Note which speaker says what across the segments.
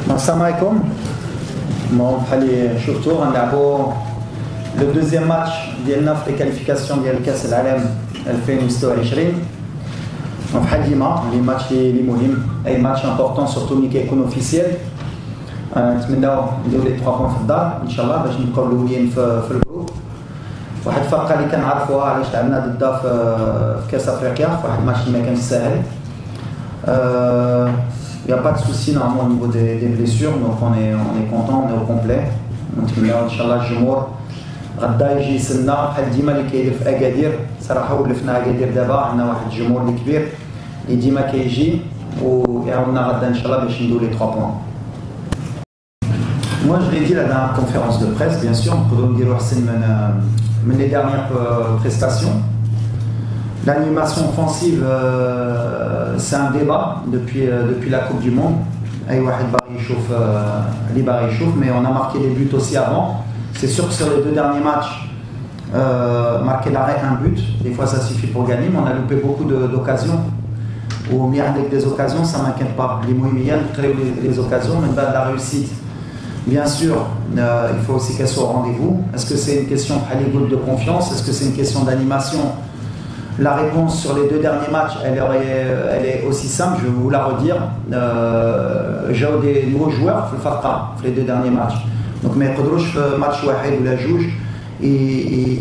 Speaker 1: Assalamu alaikum. Bon, on a le deuxième match ديالنا في الكاليفيكاسيون ديال كاس العالم 2026. ديما لي ماتش اللي مهم اي ماتش امبورطون سورتو ملي كيكون اوفيسيال. نتمناو نديرو لي 3 بوين في الدار ان شاء الله باش نبقاو الاولين في الجروب. واحد الفرقه اللي كنعرفوها علاش لعبنا ضدها في كاس افريقيا في واحد الماتش اللي ما كانش ساهل. Il n'y a pas de souci normalement au niveau des blessures, donc on est content, on est au complet. نتمناو ان شاء الله الجمهور غدا يجي يسلنا بحال ديما اللي كيدير في اكادير. صراحه ولفنا اكادير دابا عندنا واحد الجمهور اللي كبير اللي ديما كيجي ويعاوننا غدا ان شاء الله باش نديرو لي 3 بوين. Moi je l'ai dit la dernière conférence de presse, bien sûr, نقدروا نديروا احسن من les dernières prestations. L'animation offensive, c'est un débat depuis la Coupe du Monde. Mais on a marqué des buts aussi avant. C'est sûr que sur les 2 derniers matchs, marquer l'arrêt, un but, des fois ça suffit pour gagner, mais on a loupé beaucoup d'occasions. Ou avec des occasions, ça ne m'inquiète pas. Les moyens de créer les occasions, même pas de la réussite. Bien sûr, il faut aussi qu'elle soit au rendez-vous. Est-ce que c'est une question de confiance? Est-ce que c'est une question d'animation? La réponse sur les 2 derniers matchs, elle est aussi simple, je vais vous la redire. J'ai des nouveaux joueurs في الفرقة في les 2 derniers matchs. Donc ما يقدروش في ماتش واحد ولا جوج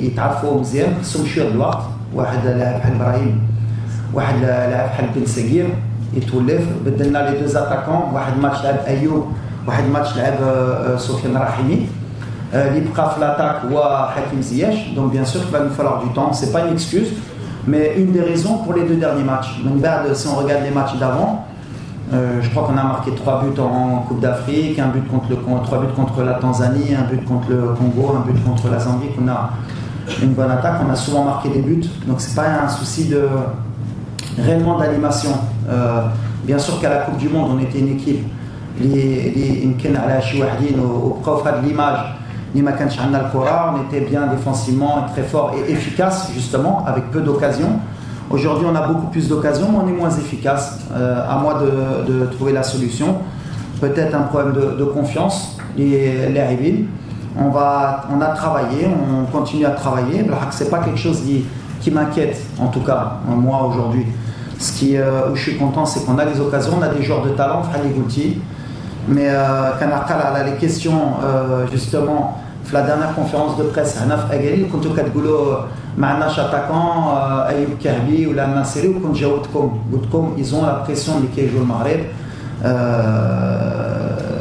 Speaker 1: يتعرفوا مزيان، خصهم شوية د الوقت. واحد لاعب بحال إبراهيم، واحد لاعب بحال بن سقير يتولف. بدلنا لي 2 اتاكون، واحد ماتش لعب أيوب، واحد ماتش لعب سفيان رحيمي. اللي بقى في l'attaque هو حكيم زياش. Donc bien sûr qu'il va nous falloir du temps, c'est pas une excuse. Mais une des raisons pour les 2 derniers matchs. Si on regarde les matchs d'avant, je crois qu'on a marqué 3 buts en Coupe d'Afrique, 3 buts contre la Tanzanie, 1 but contre le Congo, 1 but contre la Zambie. On a une bonne attaque, on a souvent marqué des buts. Donc c'est pas un souci réellement d'animation. Bien sûr qu'à la Coupe du Monde, on était une équipe l'image. On était bien défensivement, très fort et efficace justement, avec peu d'occasions. Aujourd'hui on a beaucoup plus d'occasions, mais on est moins efficace. À moi de trouver la solution. Peut-être un problème de confiance. On a travaillé, on continue à travailler. C'est pas quelque chose qui m'inquiète, en tout cas, moi aujourd'hui. Où je suis content, c'est qu'on a des occasions, on a des joueurs de talent, Fali Gouti. Mais quand les questions justement في la dernière conférence de presse هنا في أكادير كنتوا كتقولوا ما عندناش اتاكون أيوب كهبي ولا الناصري وكنت جاوبتكم قلت لكم ils ont la pression اللي كيجوا المغرب.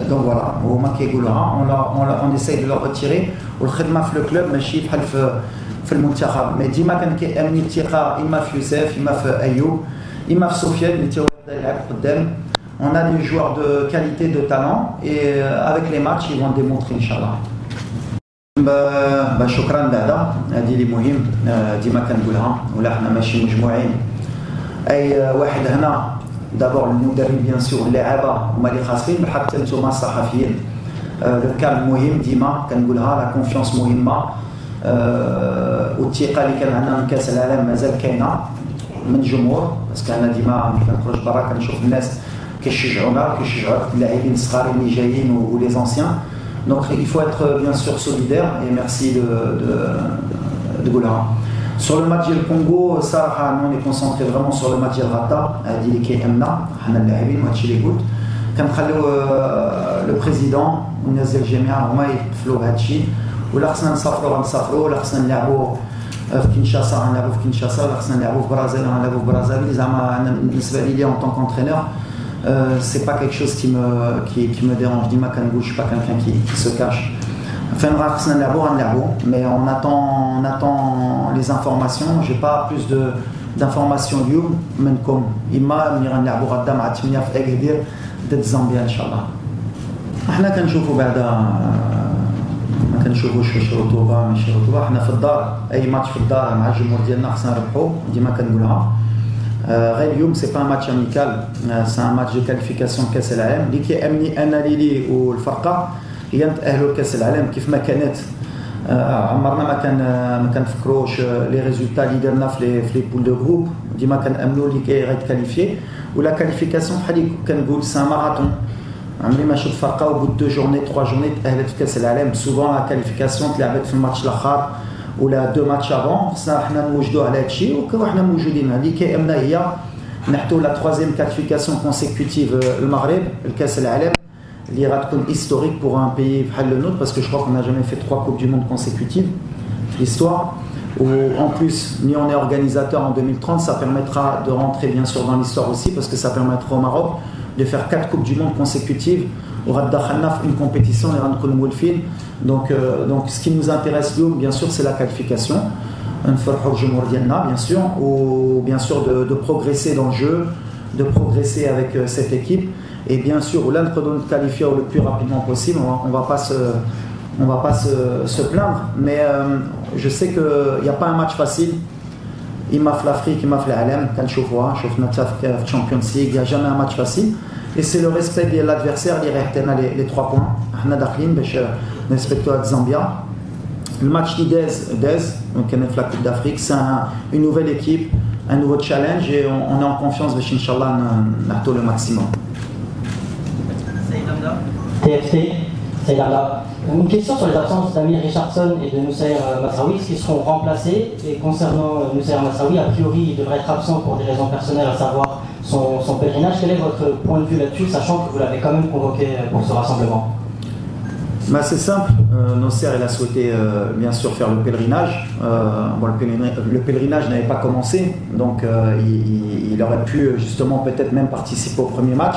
Speaker 1: Donc voilà هما كيقولوها on essaye de leur retirer والخدمة في الكلوب ماشي بحال في المنتخب. مي ديما كان كيأمني الثقة إما في يوسف إما في أيوب إما في سفيان اللي تيبدا يلعب قدام. On a des joueurs de qualité, de talent et avec les matchs ils vont le démontrer Inch'Allah. شكرا بعدا هذه اللي مهم ديما كنقولها ولا حنا ماشي مجموعين اي واحد هنا. دابور المدرب بيان سور اللاعبه هما اللي خاصين بحال حتى نتوما الصحفيين. كان مهم ديما كنقولها لا كونفيونس مهمه والثقه اللي كان عندنا من كاس العالم مازال كاينه من الجمهور. باسكو انا ديما كنخرج برا كنشوف الناس كيشجعونا كيشجعوا اللاعبين الصغار اللي جايين و لي زونسيان. Donc il faut être bien sûr solidaire et merci de Goula. Sur le match du Congo, ça, nous on est concentré vraiment sur le match du Rata, dit qui est Amna, Hana Lahabin, match les gouttes. Comme le président, on a zél Jamia, on a Flo Hachi, ou l'Arsenal Safro, l'Arsenal Labo, Kinshasa, on l'a vu Kinshasa, l'Arsenal Labo, Brazzaville, on l'a vu Brazzaville, Zama, en tant qu'entraîneur. C'est pas quelque chose qui me dérange. Dima Kangou, je suis pas quelqu'un qui se cache. Enfin, mais on attend les informations. J'ai pas plus d'informations du même comme Ima Miran Labo Radam Atmiya في أكادير ضد زامبيا إن شاء الله. احنا كنشوفوا بعدا ما كنشوفوش واش رطوبة ماشي رطوبة. احنا في الدار أي ماتش في الدار مع الجمهور ديالنا خصنا نربحو ديما كنقولها. غير c'est pas un match amical, c'est un match de qualification كأس العالم اللي كيأمني أنا ليلي والفرقة هي نتأهلوا لكأس العالم كيف ما كانت. عمرنا ما كنفكروش لي ريزولتا اللي درنا في لي بول دو جروب. ديما كنأمنوا اللي غيتكاليفي ولا كاليفيكاسيون بحال كنقول سان ماراثون. عمري ما شفت فرقه au bout de 2 journées 3 journées تأهلت في كاس العالم. souvent la qualification تلعبت في الماتش الاخر ولا 2 ماتش avant. خصنا حنا نوجدوا على هذا الشيء وحنا موجودين. هذه كيامنا هي نحتو la 3e qualification consécutive المغرب لكاس العالم اللي غتكون historique pour un pays بحال le nôtre, parce que je crois qu'on n'a jamais fait 3 coupes du monde consécutives في l'histoire. Ou en plus, ni on est organisateur en 2030, ça permettra de rentrer bien sûr dans l'histoire aussi, parce que ça permettra au Maroc de faire 4 coupes du monde consécutives. On va une compétition, donc ce qui nous intéresse bien sûr c'est la qualification, bien sûr, ou bien sûr de progresser dans le jeu, de progresser avec cette équipe, et bien sûr l'un de qualifier le plus rapidement possible. On va pas se plaindre, mais je sais qu'il n'y a pas un match facile. Il m'a fait l'Afrique, il m'a fait l'Alem, quand je vois Champions League, il n'y a jamais un match facile. Et c'est le respect de l'adversaire, les 3 points. On a respecté la Zambia. Le match d'Idez, donc la Coupe d'Afrique, c'est une nouvelle équipe, un nouveau challenge, et on est en confiance, Inch'Allah, on a le maximum.
Speaker 2: TFT, c'est là. Une question sur les absences d'Amir Richardson et de Noussair Mazraoui, qui seront remplacés. Et concernant Noussair Mazraoui, a priori, il devrait être absent pour des raisons personnelles, à savoir son pèlerinage. Quel est votre point de vue là-dessus, sachant que vous l'avez quand même convoqué pour ce rassemblement?
Speaker 1: C'est simple. Noussair il a souhaité bien sûr faire le pèlerinage. Le pèlerinage n'avait pas commencé, donc il aurait pu justement peut-être même participer au premier match.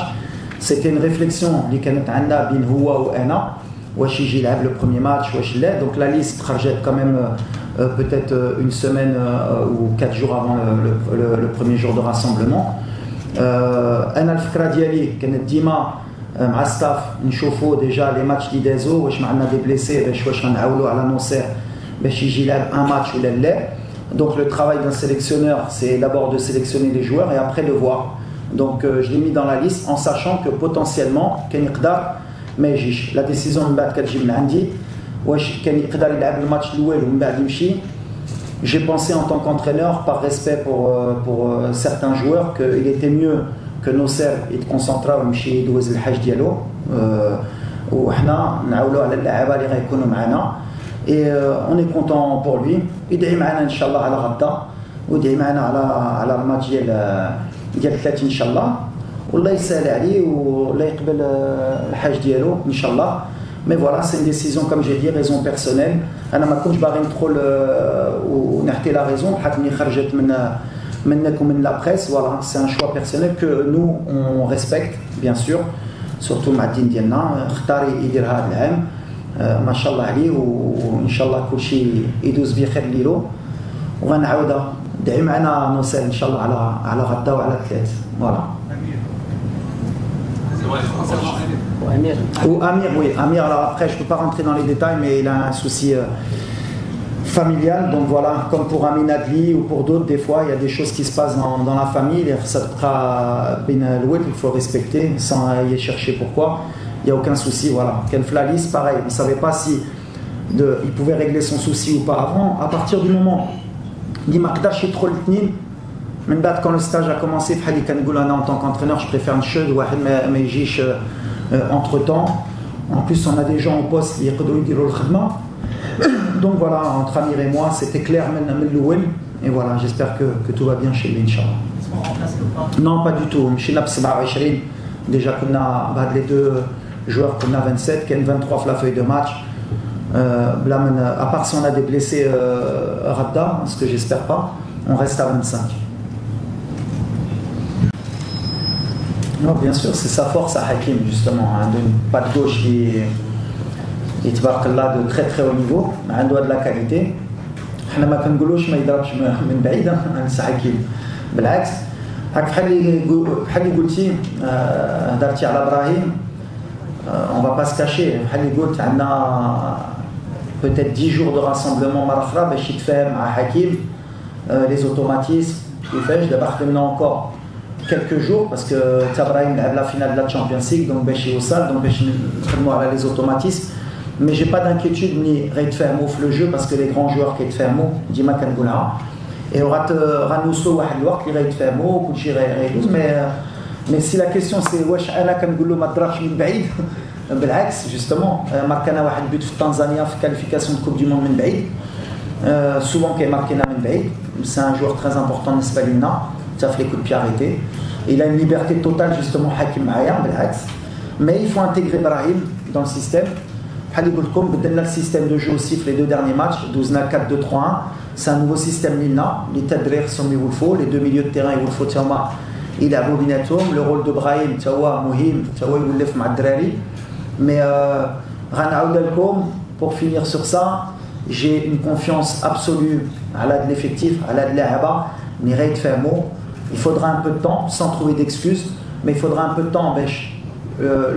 Speaker 1: C'était une réflexion اللي كانت عندنا بين هو وأنا واش يجي يلعب le premier match واش لا. Donc la liste خرجت quand même peut-être une semaine ou 4 jours avant le premier jour de rassemblement. أنا الفكرة ديالي كانت ديما مع ستاف نشوفوا ديجا لي ماتش دي دازو واش ما عندنا دي بليسي واش غنعاولوا على نوصير باش يجي يلعب un match ولا لا. Donc le travail d'un sélectionneur c'est d'abord de sélectionner les joueurs et après de voir. Donc je l'ai mis dans la liste en sachant que potentiellement كان يقدر ما يجيش. La décision من بعد كتجي من عندي واش كان يقدر يلعب الماتش الاول ومن بعد يمشي. J'ai pensé en tant qu'entraîneur, par respect pour certains joueurs, qu'il était mieux que Noussair يتكونسونطرا ويمشي يدوز الحاج ديالو وحنا نعاولوا على اللاعبه اللي غيكونوا معنا. Et on est content pour lui. يدعي معنا ان شاء الله على غدا ويدعي معنا على الماتش ديال 30 ان شاء الله, والله يسهل عليه والله يقبل الحاج ديالو ان شاء الله. Mais voilà, c'est une décision, comme j'ai dit, raison personnelle. أنا ما كنتش باغي ندخل ونحكي la raison بحال ملي خرجت منك ومن la presse. Voilà, c'est un choix personnel que nous on respecte bien sûr, surtout مع الدين ديالنا. اختار يدير هذا العام ما شاء الله عليه, وان شاء الله كل شيء يدوز بخير ليلو وغنعاودها. دعي معنا نوصل ان شاء الله على غدا وعلى 3. Voilà. Ou Amir, oui. Amir, alors après, je ne peux pas rentrer dans les détails, mais il a un souci familial. Donc voilà, comme pour Amin Adli ou pour d'autres, des fois, il y a des choses qui se passent dans la famille. Il faut respecter sans y chercher pourquoi. Il n'y a aucun souci, voilà. Ken Flalis, pareil, on ne savait pas si il pouvait régler son souci ou pas avant. À partir du moment où il m'a dit trop le tnin, même quand le stage a commencé, en tant qu'entraîneur, je préfère une chose, entre temps. En plus, on a des gens au poste qui ont. Donc voilà, entre Amir et moi, c'était clair, et voilà, j'espère que tout va bien chez lui, Inch'Allah. Non, pas du tout. Déjà qu'on a les 2 joueurs qu'on a 27, qui ont 23 la feuille de match. À part si on a des blessés Radda, ce que j'espère pas, on reste à 25. Non, bien sûr, c'est sa force à Hakim, justement, hein, pas de gauche qui est de très très haut niveau, un doigt de la qualité. حنا ما كنقولوش ما يضربش من بعيد نسى حكيم, بالعكس بحال اللي قلتي هضرتي على ابراهيم, on va pas se cacher, بحال اللي قلت عندنا peut-être 10 jours de rassemblement مره اخرى باش يتفاهم مع حكيم les automatismes كيفاش. دابا خدمنا encore quelques jours parce que Tabrahim a la finale de la Champions League, donc je suis au salle, donc je suis les automatismes. Mais j'ai pas d'inquiétude ni Raid Fermo le jeu parce que les grands joueurs qui sont Fermo, Dima Kangoula, et on rate Ranousso Wahadouar qui Raid Fermo, Kouchi Raidous, mais Mais si la question c'est واش انا كنقول له ما تضربش من بعيد بالعكس justement marquana واحد but في Tanzania في qualification de coupe du monde من بعيد souvent كيماركينا من بعيد c'est un joueur très important بالنسبه لنا حتى في les coups de pied arrêtés il a une liberté totale justement حاكم معايا بالعكس mais il faut intégrer Brahim dans le système بحال اللي قلت لكم بدلنا le système de jeu aussi في les deux derniers matchs دوزنا 4-2-3-1 c'est un nouveau système لنا اللي تدرير خصهم يولفوا les deux milieux de terrain يولفوا حتى هما يلعبوا بيناتهم لو رول دو براهيم حتى هو مهم حتى هو يولف مع الدراري مي غنعاود لكم pour finir sur ça j'ai une confiance absolue على هاد l'effectif على هاد اللاعبه اللي غيتفاهموا il faudra un peu de temps sans trouver d'excuses mais il faudra un peu de temps باش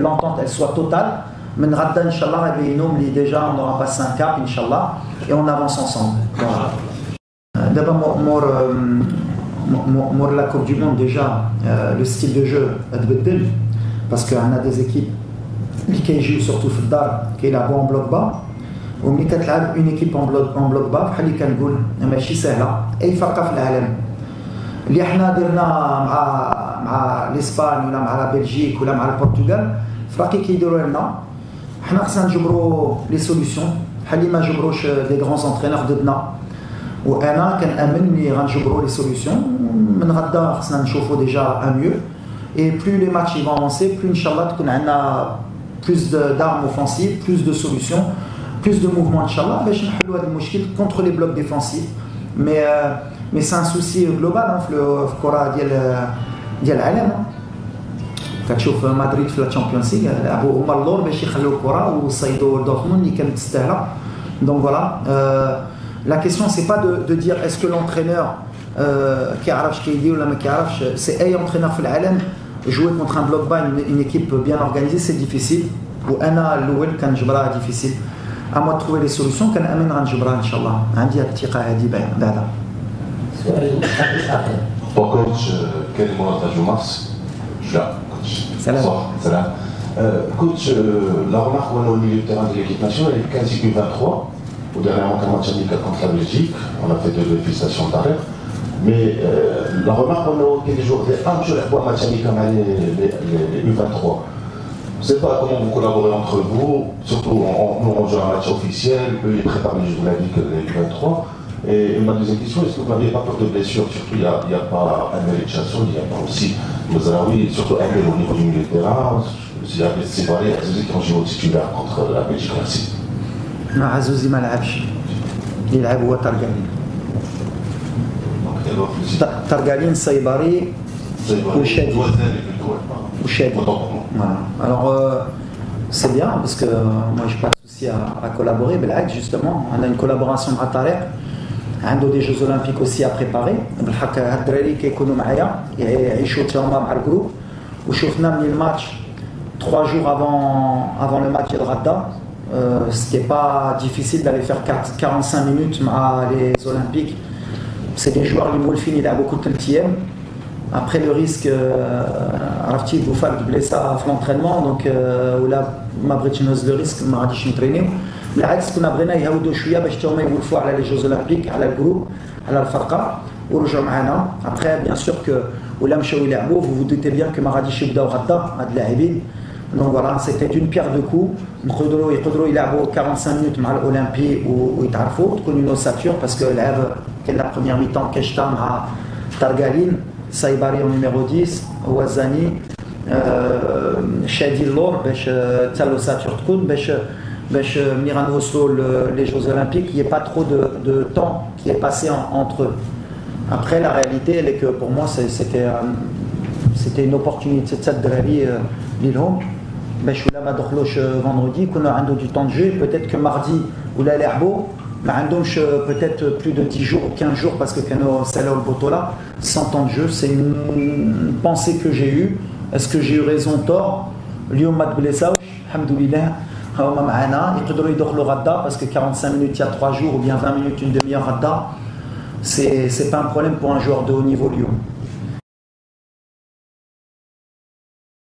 Speaker 1: l'entente elle soit totale من غدا ان شاء الله غيبينوا ملي déjà on aura passé un cap inchallah et on avance ensemble d'abord pour la Coupe du Monde déjà le style de jeu اتبدل parce qu'on a des équipes qui كيجيو surtout في الدار كيلعبوا en bloc bas وملي كتلعب une équipe en bloc bas بحال اللي كنقول ماشي سهله اي فرقه في العالم اللي احنا درنا مع الاسبان ولا مع بلجيك ولا مع البرتغال فراقي كيديروا لنا حنا خصنا نجبروا لي سوليوشن بحال اللي ما جبروش دي غران انترينور ضدنا وانا كنامن ملي غنجبروا لي سوليوشن من غدا خصنا نشوفوا ديجا ان ميو et plus les matchs ils vont avancer plus inchallah تكون عندنا plus d'armes offensives plus de solutions plus de mouvements inchallah باش نحلوا هذا المشكل contre les blocs défensifs mais c'est un souci global في الكره ديال العالم كتشوف مدريد في الشامبيونز ليغ لعبوا هما اللور باش يخلوا الكره وصيدوا دورتموند اللي كانت تستاهله donc voilà la question c'est pas de dire est-ce que l'entraîneur كيعرف اش كيدير ولا ما كيعرفش c'est اي entraîneur في العالم jouer contre un bloc bas une équipe bien organisée c'est difficile وانا الاول كنجبرها difficile à moi de trouver les solutions كنامن غنجبرها ان شاء الله عندي الثقه هذه بعدا
Speaker 3: Bon coach, quel est mon avantage au mars? Je suis là, coach.
Speaker 1: Salam.
Speaker 3: Salam. Coach, la remarque qu'on a au milieu de terrain de l'équipe nationale est quasi U23. Au dernier match amical contre la Belgique, on a fait 2 félicitations d'arrêt. Mais la remarque qu'on a au des jours, c'est un jour pour match amical les U23. Je ne sais pas comment vous collaborez entre vous, surtout on joue un match officiel, eux ils préparent les Jeux Olympiques les U23. Et ma deuxième question, est-ce que vous n'aviez pas peur de blessure? Surtout, il n'y a pas Amel Chasson, il y a pas aussi Mozaraoui, surtout Amel au niveau du milieu de terrain. Il y a des séparés, Azouzi qui ont joué au titulaire contre la Belgique. Merci.
Speaker 1: Non, Azouzi ما لعبش. اللي لعب هو ترجالين. ترجالين سايباري وشادي. وشادي. Alors c'est bien parce que moi j'ai pas de souci à collaborer, بالعكس justement, on a une collaboration مع طارق. عنده دي جوز اولمبيك aussi à préparer بالحق هاد الدراري كيكونوا معايا يعيشوا حتى هما مع الجروب وشوفنا من الماتش 3 jours avant le match ديال غدا c'était pas difficile d'aller faire 45 minutes مع les olympiques c'est des joueurs اللي مولفين يلعبوا كل 3 ايام après le risque عرفتي بوفال بليسا في l'entraînement donc ولا ما بغيتش نهز لو ريسك ما غاديش نترينيو بالعكس كنا بغينا يهودوا شويه باش حتى هما يولفوا على لي جوز اولمبيك على الجروب على الفرقه ورجعوا معنا ابخي بيان سور كو ولا مشاو يلعبوا vous vous doutez bien que ما غاديش يبداو غدا هاد اللاعبين donc voilà c'était une pierre de coups يقدروا يلعبوا 45 minutes مع الاولمبي ويتعرفوا تكون une ossature parce que لعب كان la première mi-temps كشتا مع ترجالين سايباري numéro 10 وزاني شادي اللور باش حتى لوساتور تكون باش ملي غنوصلوا les Jeux Olympiques il n'y a pas trop de temps qui est passé entre eux. Après la réalité elle est que pour moi c'était une opportunité حتى الدراري ليهم باش ولا ما دخلوش vendredi كنا عنده du temps de jeu peut-être que mardi ولا لعبوا ما عندهمش peut-être plus de 10 jours ou 15 jours parce que كانوا سالوا البطولة sans temps de jeu. C'est une pensée que j'ai eue. Est-ce que j'ai eu raison ou tort? اليوم ما تبليساوش الحمد لله هما معنا يقدروا يدخلوا غدا parce que 45 minutes il y a 3 jours ou bien 20 minutes une demi-heure غدا c'est pas un problème pour un joueur de haut niveau اليوم.